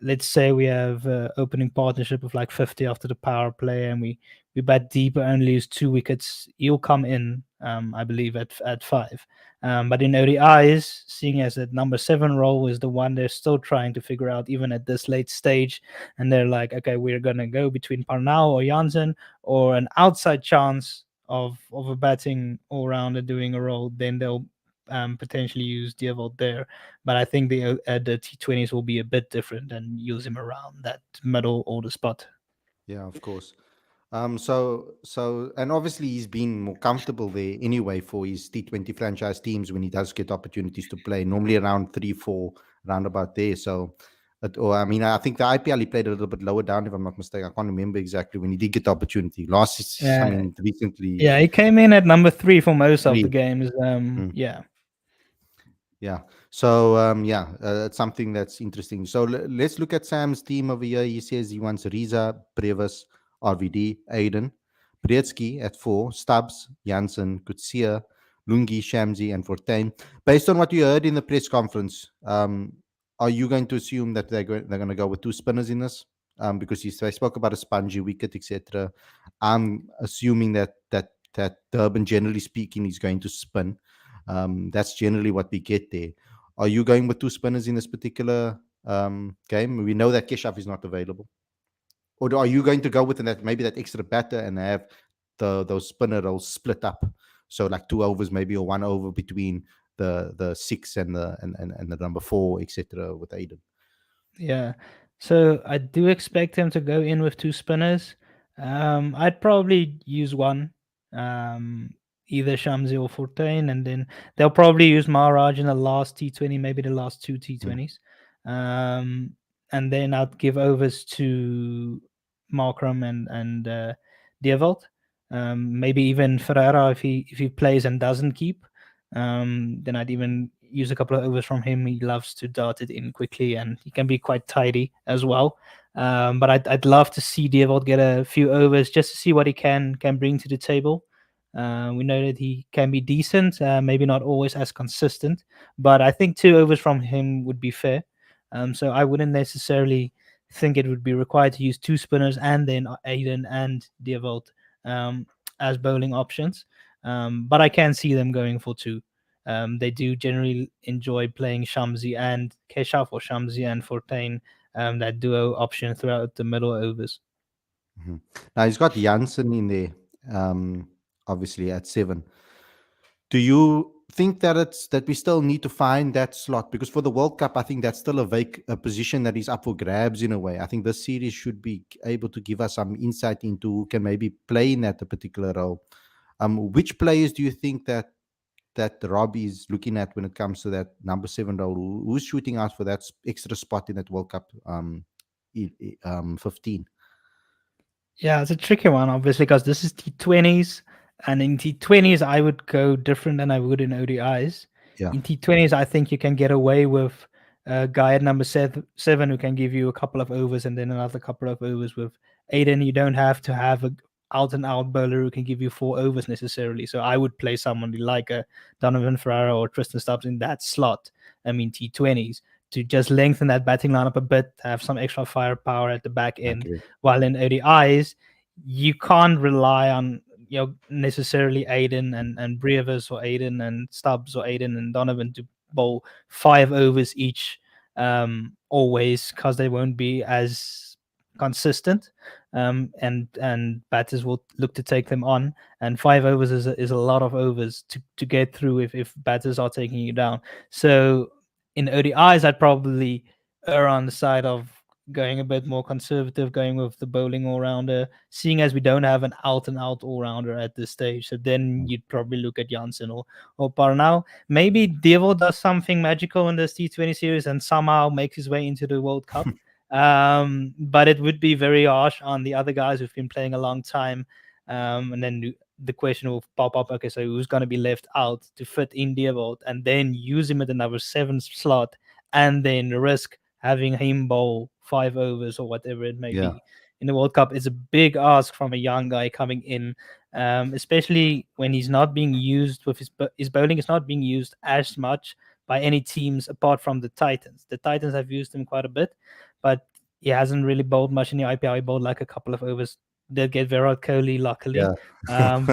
let's say we have opening partnership of like 50 after the power play, and we bat deep and only lose 2 wickets, he'll come in, I believe, at 5. But in ODIs, seeing as that number 7 role is the one they're still trying to figure out, even at this late stage, and they're like, okay, we're gonna go between Parnau or Janssen, or an outside chance of a batting all rounder doing a role, then they'll potentially use Dievold there. But I think the T20s will be a bit different and use him around that middle order spot. Yeah, of course. So, and obviously he's been more comfortable there anyway for his T20 franchise teams when he does get opportunities to play, normally around 3-4, round about there. So, or I mean, I think the IPL he played a little bit lower down, if I'm not mistaken. I can't remember exactly when he did get the opportunity. I mean, recently. Yeah, he came in at number 3 for most of the games. Yeah. Yeah. So it's something that's interesting. So let's look at Sam's team over here. He says he wants Riza, Brevis, RVD, Aiden, Brzezinski at 4, Stubbs, Janssen, Kutsia, Lungi, Shamsi, and Fortain. Based on what you heard in the press conference, are you going to assume that they're going to go with 2 spinners in this? Because they spoke about a spongy wicket, etc. I'm assuming that Durban, generally speaking, is going to spin. That's generally what we get there. Are you going with 2 spinners in this particular game? We know that Keshav is not available. Or are you going to go with maybe that extra batter and have those spinner roles split up? So like 2 overs maybe, or 1 over between the 6 and the number 4, etc. with Aiden. Yeah. So I do expect him to go in with 2 spinners. I'd probably use one, either Shamsi or Fortain, and then they'll probably use Maharaj in the last T20, maybe the last 2 T20s. And then I'd give overs to Markram and Dievold. Maybe even Ferreira if he plays and doesn't keep. Then I'd even use a couple of overs from him. He loves to dart it in quickly, and he can be quite tidy as well. But I'd love to see Dievold get a few overs just to see what he can bring to the table. We know that he can be decent, maybe not always as consistent, but I think 2 overs from him would be fair. So I wouldn't necessarily think it would be required to use 2 spinners and then Aiden and Dievold as bowling options. But I can see them going for 2. They do generally enjoy playing Shamsi and Keshav, or Shamsi and Fortain, that duo option throughout the middle overs. Mm-hmm. Now he's got Janssen in there, obviously at 7. Do you think that we still need to find that slot? Because for the World Cup, I think that's still a position that is up for grabs in a way. I think this series should be able to give us some insight into who can maybe play in that particular role. Which players do you think that Rob is looking at when it comes to that number 7 role? Who's shooting out for that extra spot in that World Cup 15? Yeah, it's a tricky one, obviously, because this is T20s, and in T20s, I would go different than I would in ODIs. Yeah. In T20s, I think you can get away with a guy at number 7 who can give you a couple of overs and then another couple of overs with Aiden. You don't have to have a out-and-out bowler who can give you 4 overs necessarily. So I would play someone like a Donovan Ferreira or Tristan Stubbs in that slot. I mean, T20s, to just lengthen that batting lineup a bit, have some extra firepower at the back end. Okay. While in ODIs, you can't rely on necessarily Aiden and Brevis or Aiden and Stubbs or Aiden and Donovan to bowl 5 overs each always, because they won't be as consistent, and batters will look to take them on, and 5 overs is a lot of overs to get through if batters are taking you down. So in ODIs, I'd probably err on the side of going a bit more conservative, going with the bowling all-rounder, seeing as we don't have an out-and-out all-rounder at this stage. So then you'd probably look at Janssen or Parnau. Maybe Devo does something magical in this T20 series and somehow makes his way into the World Cup. But it would be very harsh on the other guys who've been playing a long time. And then the question will pop up, okay, so who's going to be left out to fit in Devo and then use him at another 7 slot and then risk having him bowl 5 overs or whatever it may be in the World Cup. Is a big ask from a young guy coming in, especially when he's not being used with his bowling is not being used as much by any teams apart from the Titans. The Titans have used him quite a bit, but he hasn't really bowled much in the IPL. He bowled like a couple of overs. Did get Virat Kohli luckily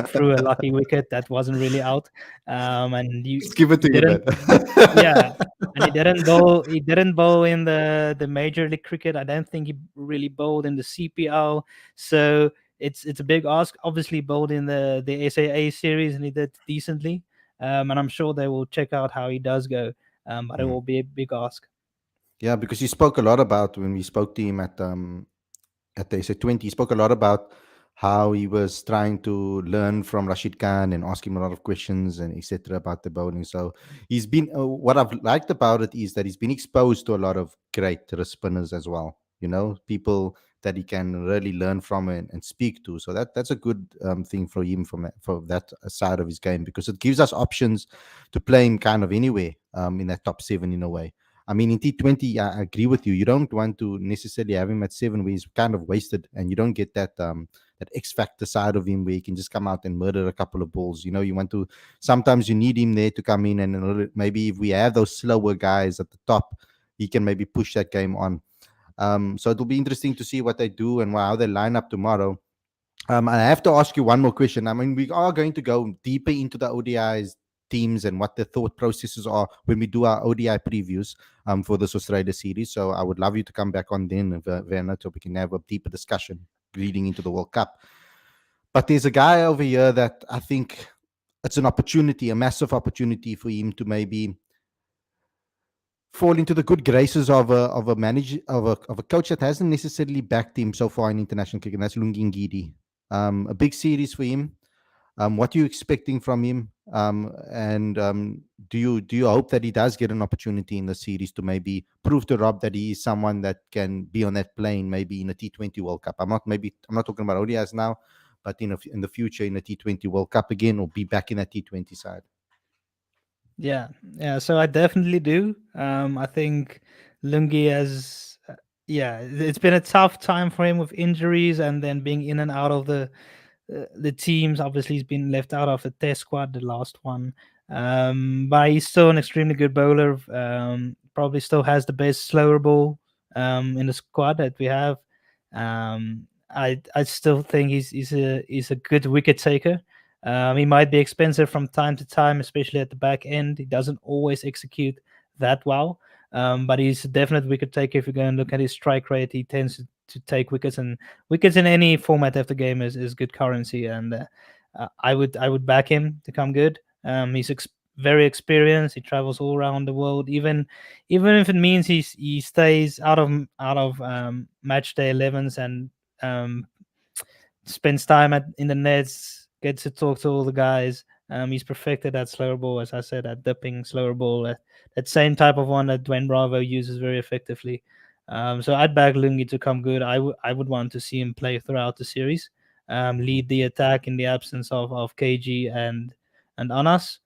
through a lucky wicket that wasn't really out, and Just give it he to you, man. didn't. Yeah, and he didn't bowl. He didn't bowl in the Major League Cricket. I don't think he really bowled in the CPL. So it's a big ask. Obviously, bowled in the SAA series, and he did decently. And I'm sure they will check out how he does go. But it will be a big ask. Yeah, because he spoke a lot about when we spoke to him at the SA20. He spoke a lot about how he was trying to learn from Rashid Khan and ask him a lot of questions and etc. about the bowling. So he's been what I've liked about it is that he's been exposed to a lot of great spinners as well. You know, people that he can really learn from and speak to. So that's a good thing for him for that side of his game, because it gives us options to play him kind of anywhere in that top 7 in a way. I mean, in T20, I agree with you. You don't want to necessarily have him at 7 where he's kind of wasted, and you don't get that that X factor side of him where he can just come out and murder a couple of balls. You know, you want to. Sometimes you need him there to come in, and maybe if we have those slower guys at the top, he can maybe push that game on. So it'll be interesting to see what they do and how they line up tomorrow. I have to ask you one more question. I mean, we are going to go deeper into the ODIs teams and what the thought processes are when we do our ODI previews for this Australia series. So I would love you to come back on then, Werner, so we can have a deeper discussion leading into the World Cup. But there's a guy over here that I think it's an opportunity, a massive opportunity for him to maybe fall into the good graces of a manager of a coach that hasn't necessarily backed him so far in international cricket. And that's Lungi Ngidi. A big series for him. What are you expecting from him? Do you hope that he does get an opportunity in the series to maybe prove to Rob that he is someone that can be on that plane, maybe in a T20 World Cup? I'm not talking about ODIs now, but in the future in a T20 World Cup again, or be back in that T20 side. Yeah, yeah. So I definitely do. I think Lungi has, it's been a tough time for him with injuries and then being in and out of the teams. Obviously, he's been left out of the Test squad, the last one. But he's still an extremely good bowler. Probably still has the best slower ball in the squad that we have. I still think he's a good wicket taker. He might be expensive from time to time, especially at the back end. He doesn't always execute that well, but he's a definite wicket taker. If you go and look at his strike rate, he tends to take wickets, and wickets in any format of the game is good currency. And I would back him to come good. He's very experienced. He travels all around the world, even if it means he stays out of match day 11s and spends time in the nets, gets to talk to all the guys. He's perfected that slower ball, as I said, that dipping slower ball, that same type of one that Dwayne Bravo uses very effectively. So I'd back Lungi to come good. I would want to see him play throughout the series, lead the attack in the absence of KG and Anas.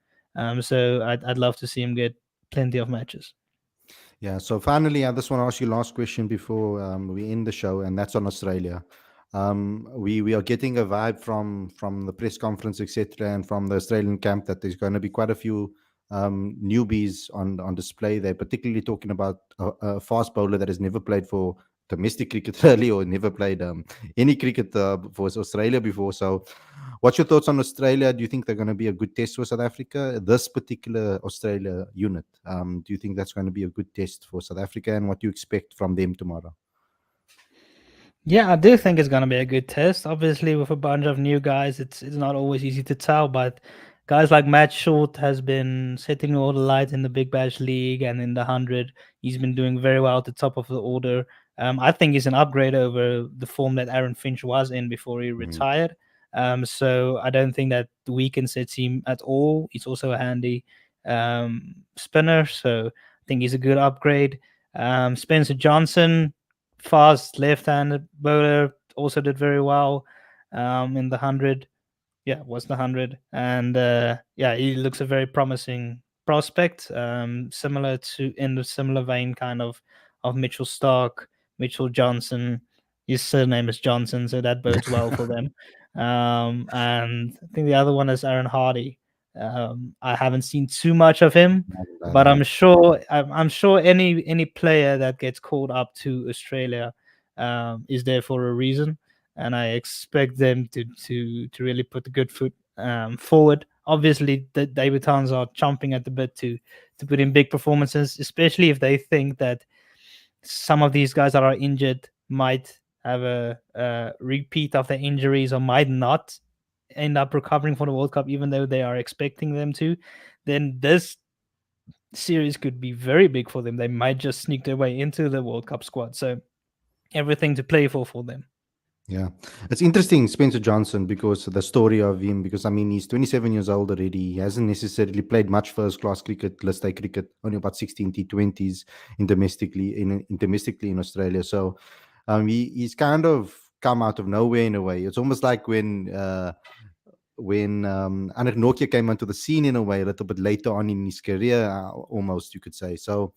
So I'd love to see him get plenty of matches. Yeah. So finally, I just want to ask you last question before we end the show, and that's on Australia. We are getting a vibe from the press conference, etc., and from the Australian camp that there's going to be quite a few newbies on display. They're particularly talking about a fast bowler that has never played for domestic cricket really, or never played any cricket for Australia before. So what's your thoughts on Australia? Do you think they're going to be a good test for South Africa, this particular Australia unit? Do you think that's going to be a good test for South Africa, and what do you expect from them tomorrow? Yeah, I do think it's gonna be a good test. Obviously, with a bunch of new guys, it's not always easy to tell. But guys like Matt Short has been setting all the lights in the Big Bash League and in the 100. He's been doing very well at the top of the order. I think he's an upgrade over the form that Aaron Finch was in before he retired. So I don't think that weakens his team at all. He's also a handy spinner, so I think he's a good upgrade. Spencer Johnson, fast left-handed bowler, also did very well in the 100. Yeah, was the 100. And he looks a very promising prospect, similar to, in the similar vein kind of Mitchell Stark, Mitchell Johnson. His surname is Johnson, so that bodes well for them. And I think the other one is Aaron Hardy. I haven't seen too much of him, but I'm sure any player that gets called up to Australia is there for a reason, and I expect them to really put the good foot forward. Obviously, the debutants are chomping at the bit to put in big performances, especially if they think that some of these guys that are injured might have a repeat of their injuries or might not end up recovering for the World Cup, even though they are expecting them to. Then this series could be very big for them. They might just sneak their way into the World Cup squad. So everything to play for them. Yeah, it's interesting, Spencer Johnson, because the story of him, because I mean, he's 27 years old already. He hasn't necessarily played much first class cricket, let's say cricket, only about 16 T20s domestically in Australia. So he's kind of come out of nowhere in a way. It's almost like when Anik Nokia came onto the scene in a way a little bit later on in his career, almost you could say. So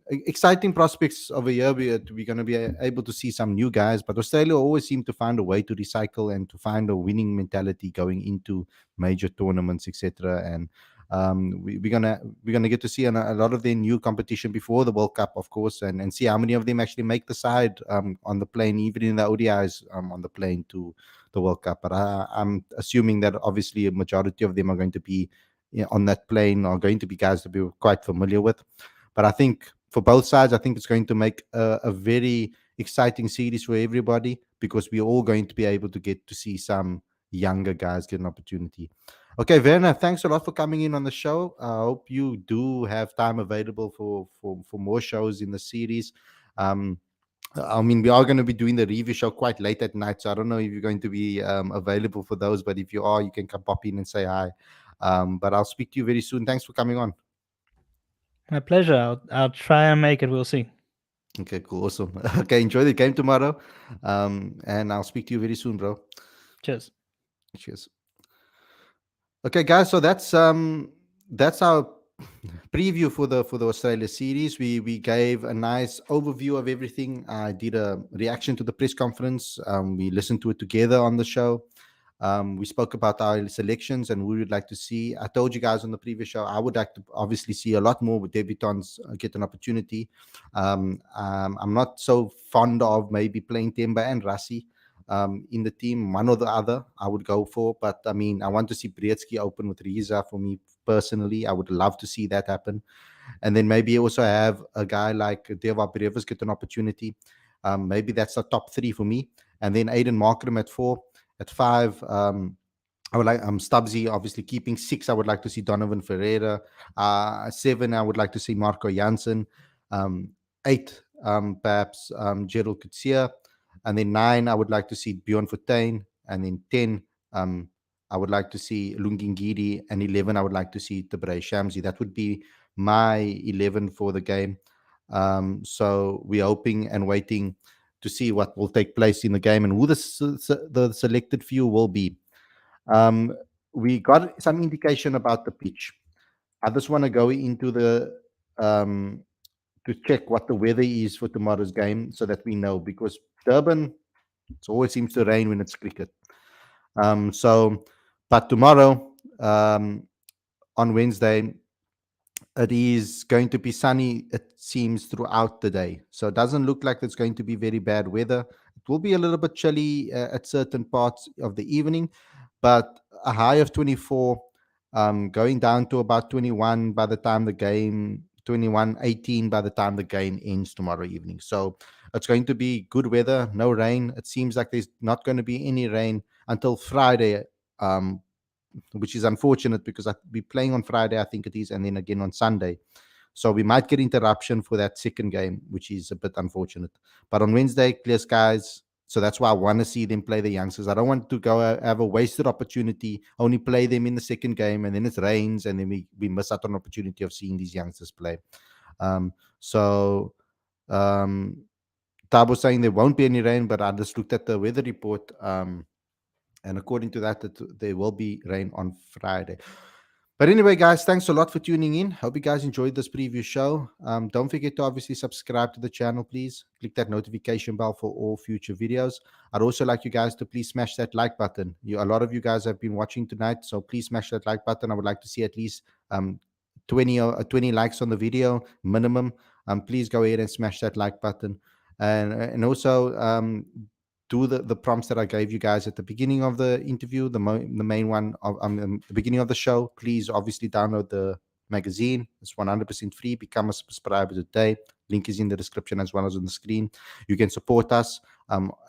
exciting prospects over here. We're going to be able to see some new guys, but Australia always seem to find a way to recycle and to find a winning mentality going into major tournaments, etc. And we're gonna get to see a lot of their new competition before the World Cup, of course, and see how many of them actually make the side on the plane, even in the ODIs on the plane to the World Cup. But I'm assuming that obviously a majority of them are going to be on that plane, are going to be guys that we're quite familiar with. But I think for both sides, I think it's going to make a very exciting series for everybody, because we're all going to be able to get to see some younger guys get an opportunity. Okay, Werner, thanks a lot for coming in on the show. I hope you do have time available for more shows in the series. I mean, we are going to be doing the review show quite late at night, so I don't know if you're going to be available for those, but if you are, you can come pop in and say hi. But I'll speak to you very soon. Thanks for coming on. My pleasure. I'll try and make it. We'll see. Okay, cool. Awesome. Okay, enjoy the game tomorrow. And I'll speak to you very soon, bro. Cheers. Cheers. Okay, guys, so that's our preview for the Australia series. We gave a nice overview of everything. I did a reaction to the press conference. We listened to it together on the show. We spoke about our selections and we would like to see. I told you guys on the previous show, I would like to obviously see a lot more with debutants get an opportunity. I'm not so fond of maybe playing Temba and Rassi in the team. One or the other I would go for. But I mean, I want to see Brzezinski open with Riza for me personally. I would love to see that happen. And then maybe also have a guy like Deva Brevis get an opportunity. Maybe that's the top three for me. And then Aiden Markram at 4. At 5, I would like Stubbsy, obviously keeping. 6, I would like to see Donovan Ferreira. 7, I would like to see Marco Jansen. 8, perhaps Gerald Kutsia. And then 9, I would like to see Bjorn Fortuin. And then 10, I would like to see Lungingiri. And 11, I would like to see Tabrei Shamsi. That would be my 11 for the game. So we're hoping and waiting to see what will take place in the game and who the selected few will be. We got some indication about the pitch. I just want to go into the to check what the weather is for tomorrow's game so that we know, because Durban, it always seems to rain when it's cricket. But tomorrow, on Wednesday, it is going to be sunny, it seems, throughout the day. So it doesn't look like it's going to be very bad weather. It will be a little bit chilly at certain parts of the evening, but a high of 24, going down to about 21 by the time the game, 21, 18 by the time the game ends tomorrow evening. So it's going to be good weather, no rain. It seems like there's not going to be any rain until Friday, which is unfortunate because I'll be playing on Friday, I think it is, and then again on Sunday. So we might get interruption for that second game, which is a bit unfortunate. But on Wednesday, clear skies. So that's why I want to see them play the youngsters. I don't want to go have a wasted opportunity, only play them in the second game, and then it rains, and then we miss out on an opportunity of seeing these youngsters play. Tabo saying there won't be any rain, but I just looked at the weather report, and according to that, there will be rain on Friday. But anyway, guys, thanks a lot for tuning in. Hope you guys enjoyed this preview show. Don't forget to obviously subscribe to the channel, please. Click that notification bell for all future videos. I'd also like you guys to please smash that like button. A lot of you guys have been watching tonight, so please smash that like button. I would like to see at least 20 likes on the video minimum. Please go ahead and smash that like button. And also do the prompts that I gave you guys at the beginning of the interview, the main one of the beginning of the show. Please obviously download the magazine. It's 100% free. Become a subscriber today. Link is in the description as well as on the screen. You can support us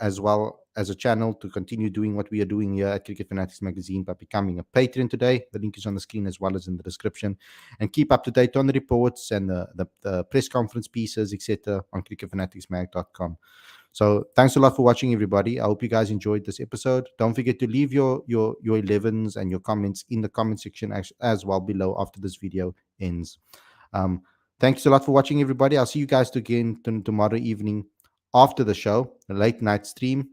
as well as a channel to continue doing what we are doing here at Cricket Fanatics Magazine by becoming a patron today. The link is on the screen as well as in the description. And keep up to date on the reports and the press conference pieces, etc. on cricketfanaticsmag.com. So thanks a lot for watching, everybody. I hope you guys enjoyed this episode. Don't forget to leave your 11s and your comments in the comment section as well below after this video ends. Thanks a lot for watching, everybody. I'll see you guys again tomorrow evening after the show, a late night stream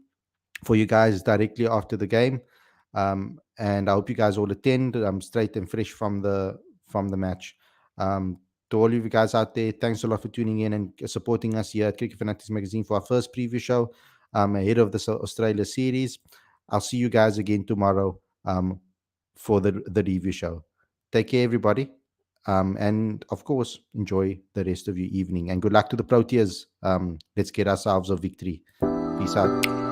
for you guys directly after the game. And I hope you guys all attend. Straight and fresh from the match. To all of you guys out there, thanks a lot for tuning in and supporting us here at Cricket Fanatics Magazine for our first preview show ahead of the Australia series. I'll see you guys again tomorrow for the review show. Take care, everybody. And of course, enjoy the rest of your evening. And good luck to the Proteas. Let's get ourselves a victory. Peace out.